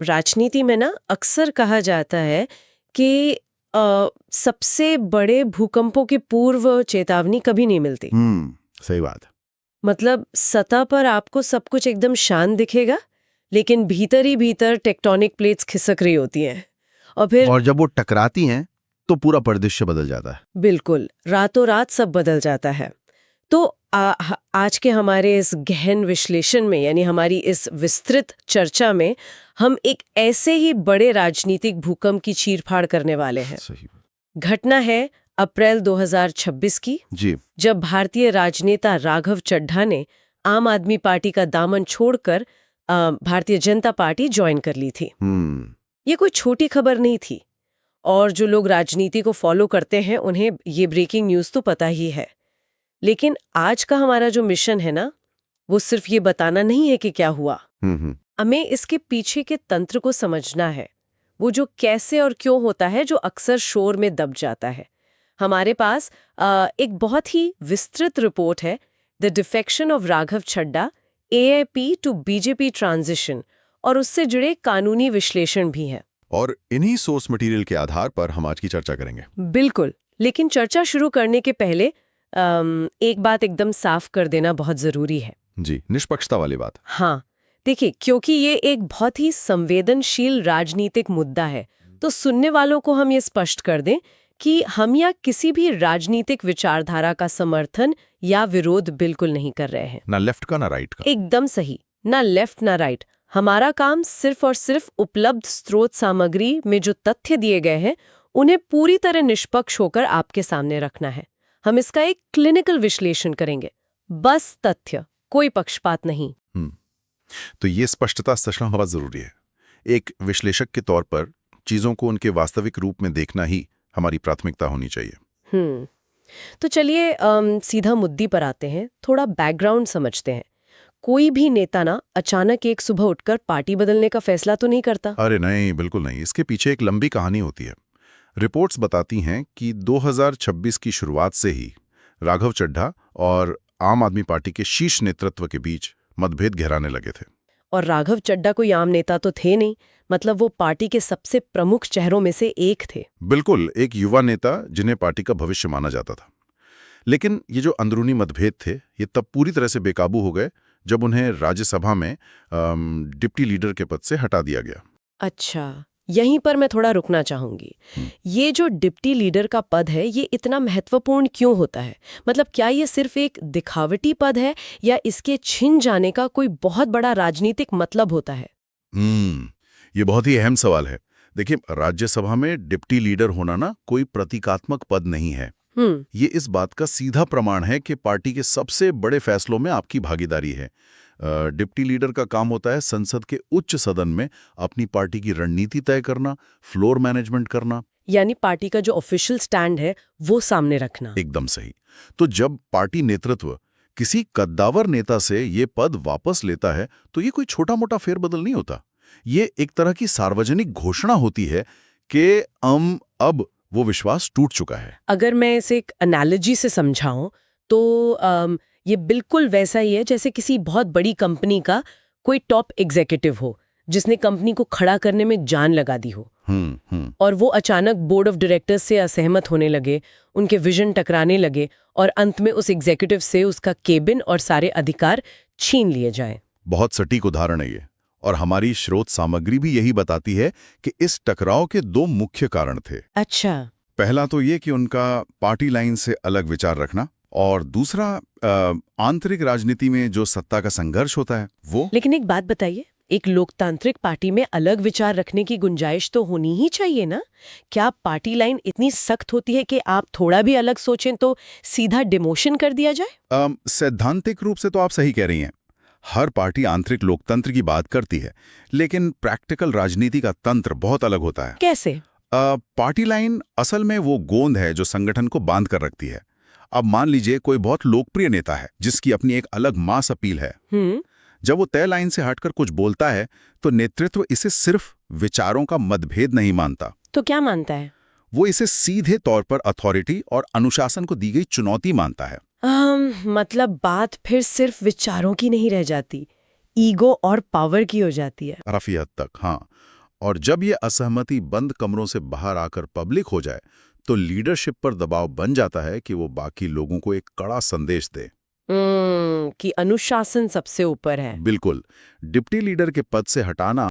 राजनीति में ना अक्सर कहा जाता है कि सबसे बड़े भूकंपों की पूर्व चेतावनी कभी नहीं मिलती। सही बात। मतलब सतह पर आपको सब कुछ एकदम शांत दिखेगा, लेकिन भीतर ही भीतर टेक्टोनिक प्लेट्स खिसक रही होती हैं और जब वो टकराती हैं तो पूरा परिदृश्य बदल जाता है। बिल्कुल, रातों रात सब बदल जाता है। तो आज के हमारे इस गहन विश्लेषण में, यानी हमारी इस विस्तृत चर्चा में, हम एक ऐसे ही बड़े राजनीतिक भूकंप की चीरफाड़ करने वाले हैं। सही। घटना है अप्रैल 2026 की, जी। जब भारतीय राजनेता राघव चड्ढा ने आम आदमी पार्टी का दामन छोड़कर भारतीय जनता पार्टी ज्वाइन कर ली थी। ये कोई छोटी खबर नहीं थी, और जो लोग राजनीति को फॉलो करते हैं उन्हें ये ब्रेकिंग न्यूज़ तो पता ही है। लेकिन आज का हमारा जो मिशन है ना, वो सिर्फ ये बताना नहीं है कि क्या हुआ। हमें इसके पीछे के तंत्र को समझना है, वो जो कैसे और क्यों होता है, जो अक्सर शोर में दब जाता है। हमारे पास एक बहुत ही विस्तृत रिपोर्ट है, the defection of Raghav Chadha, AAP to BJP transition, और उससे जुड़े कानूनी विश्लेषण भी है। और इन्हीं सोर्स मटेरियल के आधार पर हम आज की चर्चा करेंगे। बिल्कुल, लेकिन चर्चा शुरू करने के पहले एक बात एकदम साफ कर देना बहुत जरूरी है। जी, निष्पक्षता वाली बात। हाँ, देखिए, क्योंकि ये एक बहुत ही संवेदनशील राजनीतिक मुद्दा है, तो सुनने वालों को हम ये स्पष्ट कर दें कि हम या किसी भी राजनीतिक विचारधारा का समर्थन या विरोध बिल्कुल नहीं कर रहे हैं। ना लेफ्ट का ना राइट का। एकदम सही, ना लेफ्ट ना राइट। हमारा काम सिर्फ और सिर्फ उपलब्ध स्रोत सामग्री में जो तथ्य दिए गए हैं उन्हें पूरी तरह निष्पक्ष होकर आपके सामने रखना है। हम इसका एक क्लिनिकल विश्लेषण करेंगे, बस तथ्य, कोई पक्षपात नहीं। तो ये स्पष्टता सचना बहुत जरूरी है। एक विश्लेषक के तौर पर चीजों को उनके वास्तविक रूप में देखना ही हमारी प्राथमिकता होनी चाहिए। तो चलिए सीधा मुद्दे पर आते हैं, थोड़ा बैकग्राउंड समझते हैं। कोई भी नेता ना अचानक एक सुबह उठकर पार्टी बदलने का फैसला तो नहीं करता। अरे नहीं, बिल्कुल नहीं। इसके पीछे एक लंबी कहानी होती है। रिपोर्ट्स बताती हैं कि 2026 की शुरुआत से ही राघव चड्ढा और आम आदमी पार्टी के शीर्ष नेतृत्व के बीच मतभेद गहराने लगे थे। और राघव चड्ढा कोई आम नेता तो थे नहीं, मतलब वो पार्टी के सबसे प्रमुख चेहरों में से एक थे। बिल्कुल, एक युवा नेता जिन्हें पार्टी का भविष्य माना जाता था। लेकिन ये जो अंदरूनी मतभेद थे, ये तब पूरी तरह से बेकाबू हो गए जब उन्हें राज्यसभा में डिप्टी लीडर के पद से हटा दिया गया। अच्छा, यहीं पर मैं थोड़ा रुकना चाहूंगी। ये जो डिप्टी लीडर का पद है, ये इतना महत्वपूर्ण क्यों होता है? मतलब क्या ये सिर्फ एक दिखावटी पद है, या इसके छिन जाने का कोई बहुत बड़ा राजनीतिक मतलब होता है? ये बहुत ही अहम सवाल है। देखिए, राज्यसभा में डिप्टी लीडर होना ना कोई प्रतीकात्मक पद नहीं है। ये इस बात का सीधा प्रमाण है कि पार्टी के सबसे बड़े फैसलों में आपकी भागीदारी है। डिप्टी लीडर का काम होता है संसद के उच्च सदन में अपनी पार्टी की रणनीति तय करना, फ्लोर मैनेजमेंट करना, यानी पार्टी का जो ऑफिशियल स्टैंड है वो सामने रखना। एकदम सही। तो जब पार्टी नेतृत्व किसी कद्दावर नेता से ये पद वापस लेता है तो ये कोई छोटा मोटा फेरबदल नहीं होता। ये एक तरह की सार्वजनिक घोषणा होती है कि अब वो विश्वास टूट चुका है। अगर मैं इसे एक एनालॉजी से समझाऊं तो ये बिल्कुल वैसा ही है जैसे किसी बहुत बड़ी कंपनी का कोई टॉप एग्जीक्यूटिव हो जिसने कंपनी को खड़ा करने में जान लगा दी हो। और वो अचानक बोर्ड ऑफ डायरेक्टर्स से असहमत होने लगे, उनके विजन टकराने लगे, और अंत में उस एग्जीक्यूटिव से उसका केबिन और सारे अधिकार छीन लिए जाएं। बहुत सटीक उदाहरण है ये, और हमारी स्रोत सामग्री भी यही बताती है कि इस टकराव के दो मुख्य कारण थे। अच्छा। पहला तो ये कि उनका पार्टी लाइन से अलग विचार रखना, और दूसरा आंतरिक राजनीति में जो सत्ता का संघर्ष होता है वो। लेकिन एक बात बताइए, एक लोकतांत्रिक पार्टी में अलग विचार रखने की गुंजाइश तो होनी ही चाहिए ना? क्या पार्टी लाइन इतनी सख्त होती है कि आप थोड़ा भी अलग सोचें तो सीधा डिमोशन कर दिया जाए? सैद्धांतिक रूप से तो आप सही कह रही हैं। हर पार्टी आंतरिक लोकतंत्र की बात करती है, लेकिन प्रैक्टिकल राजनीति का तंत्र बहुत अलग होता है। कैसे? पार्टी लाइन असल में वो गोंद है जो संगठन को बांध कर रखती है। अब मान लीजिए कोई बहुत लोकप्रिय नेता है जिसकी अपनी एक अलग मास अपील है। जब वो तय लाइन से हटकर कुछ बोलता है तो नेतृत्व इसे सिर्फ विचारों का मतभेद नहीं मानता। तो क्या मानता है? वो इसे सीधे तौर पर अथॉरिटी और अनुशासन को दी गई चुनौती मानता है। मतलब बात फिर सिर्फ विचारों की नहीं रह जाती, ईगो और पावर की हो जाती है। काफी हद तक, हाँ। और जब ये असहमति बंद कमरों से बाहर आकर पब्लिक हो जाए तो लीडरशिप पर दबाव बन जाता है कि वो बाकी लोगों को एक कड़ा संदेश दे कि अनुशासन सबसे ऊपर है। बिल्कुल। डिप्टी लीडर के पद से हटाना